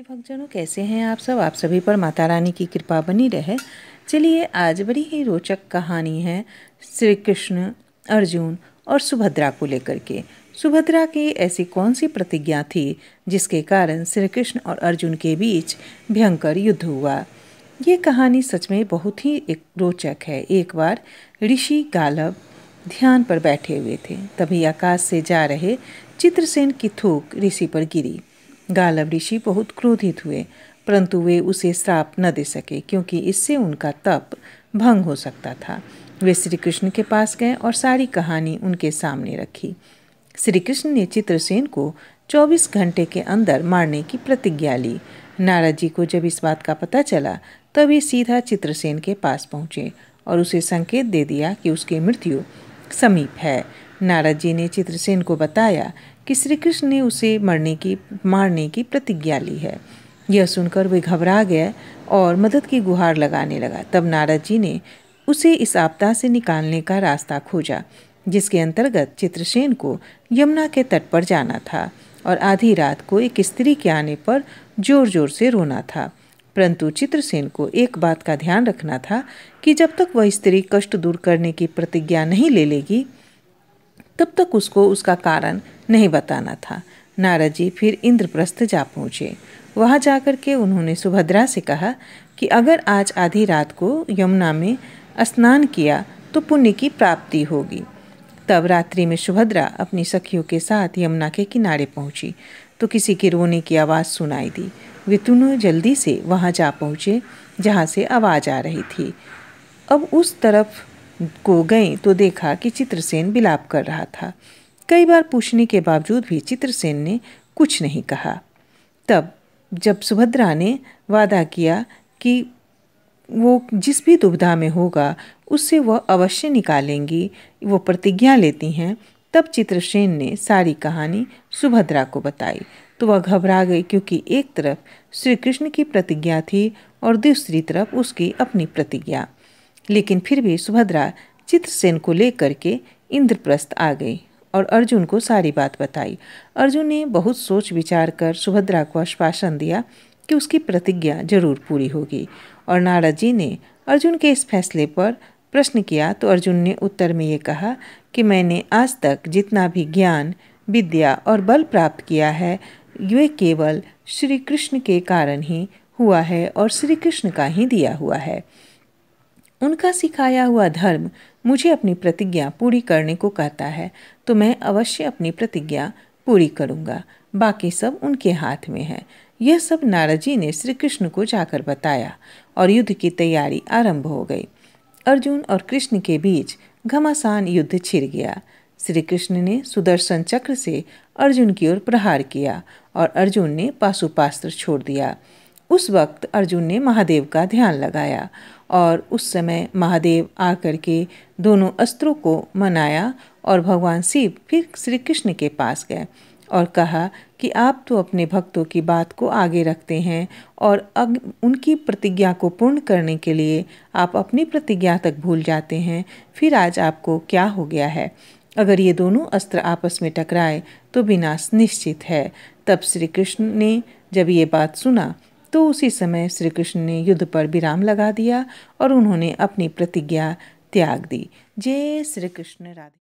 भक्तजनों, कैसे हैं आप सब। आप सभी पर माता रानी की कृपा बनी रहे। चलिए, आज बड़ी ही रोचक कहानी है श्री कृष्ण, अर्जुन और सुभद्रा को लेकर के। सुभद्रा की ऐसी कौन सी प्रतिज्ञा थी जिसके कारण श्री कृष्ण और अर्जुन के बीच भयंकर युद्ध हुआ। ये कहानी सच में बहुत ही रोचक है। एक बार ऋषि गालव ध्यान पर बैठे हुए थे, तभी आकाश से जा रहे चित्रसेन की थूक ऋषि पर गिरी। गालव ऋषि बहुत क्रोधित हुए, परंतु वे उसे श्राप न दे सके क्योंकि इससे उनका तप भंग हो सकता था। वे श्री कृष्ण के पास गए और सारी कहानी उनके सामने रखी। श्री कृष्ण ने चित्रसेन को 24 घंटे के अंदर मारने की प्रतिज्ञा ली। नारद जी को जब इस बात का पता चला तब वे सीधा चित्रसेन के पास पहुँचे और उसे संकेत दे दिया कि उसकी मृत्यु समीप है। नारद जी ने चित्रसेन को बताया कि श्री कृष्ण ने उसे मारने की प्रतिज्ञा ली है। यह सुनकर वे घबरा गए और मदद की गुहार लगाने लगा। तब नारद जी ने उसे इस आपदा से निकालने का रास्ता खोजा, जिसके अंतर्गत चित्रसेन को यमुना के तट पर जाना था और आधी रात को एक स्त्री के आने पर जोर जोर से रोना था। परंतु चित्रसेन को एक बात का ध्यान रखना था कि जब तक वह स्त्री कष्ट दूर करने की प्रतिज्ञा नहीं ले लेगी तब तक उसको उसका कारण नहीं बताना था। नारद जी फिर इंद्रप्रस्थ जा पहुँचे। वहाँ जाकर के उन्होंने सुभद्रा से कहा कि अगर आज आधी रात को यमुना में स्नान किया तो पुण्य की प्राप्ति होगी। तब रात्रि में सुभद्रा अपनी सखियों के साथ यमुना के किनारे पहुँची तो किसी के रोने की आवाज़ सुनाई दी। वे तीनों जल्दी से वहाँ जा पहुँचे जहाँ से आवाज़ आ रही थी। अब उस तरफ को गए तो देखा कि चित्रसेन विलाप कर रहा था। कई बार पूछने के बावजूद भी चित्रसेन ने कुछ नहीं कहा। तब जब सुभद्रा ने वादा किया कि वो जिस भी दुविधा में होगा उससे वह अवश्य निकालेंगी, वो प्रतिज्ञा लेती हैं, तब चित्रसेन ने सारी कहानी सुभद्रा को बताई तो वह घबरा गई, क्योंकि एक तरफ श्री कृष्ण की प्रतिज्ञा थी और दूसरी तरफ उसकी अपनी प्रतिज्ञा। लेकिन फिर भी सुभद्रा चित्रसेन को लेकर के इंद्रप्रस्थ आ गई और अर्जुन को सारी बात बताई। अर्जुन ने बहुत सोच विचार कर सुभद्रा को आश्वासन दिया कि उसकी प्रतिज्ञा जरूर पूरी होगी। और नारद जी ने अर्जुन के इस फैसले पर प्रश्न किया तो अर्जुन ने उत्तर में ये कहा कि मैंने आज तक जितना भी ज्ञान, विद्या और बल प्राप्त किया है वे केवल श्री कृष्ण के कारण ही हुआ है और श्री कृष्ण का ही दिया हुआ है। उनका सिखाया हुआ धर्म मुझे अपनी प्रतिज्ञा पूरी करने को कहता है तो मैं अवश्य अपनी प्रतिज्ञा पूरी करूंगा। बाकी सब उनके हाथ में है। यह सब नारद जी ने श्री कृष्ण को जाकर बताया और युद्ध की तैयारी आरंभ हो गई। अर्जुन और कृष्ण के बीच घमासान युद्ध छिड़ गया। श्री कृष्ण ने सुदर्शन चक्र से अर्जुन की ओर प्रहार किया और अर्जुन ने पाशुपास्त्र छोड़ दिया। उस वक्त अर्जुन ने महादेव का ध्यान लगाया और उस समय महादेव आकर के दोनों अस्त्रों को मनाया और भगवान शिव फिर श्री कृष्ण के पास गए और कहा कि आप तो अपने भक्तों की बात को आगे रखते हैं और उनकी प्रतिज्ञा को पूर्ण करने के लिए आप अपनी प्रतिज्ञा तक भूल जाते हैं। फिर आज आपको क्या हो गया है? अगर ये दोनों अस्त्र आपस में टकराए तो विनाश निश्चित है। तब श्री कृष्ण ने जब ये बात सुना तो उसी समय श्री कृष्ण ने युद्ध पर विराम लगा दिया और उन्होंने अपनी प्रतिज्ञा त्याग दी। जय श्री कृष्ण। राधे।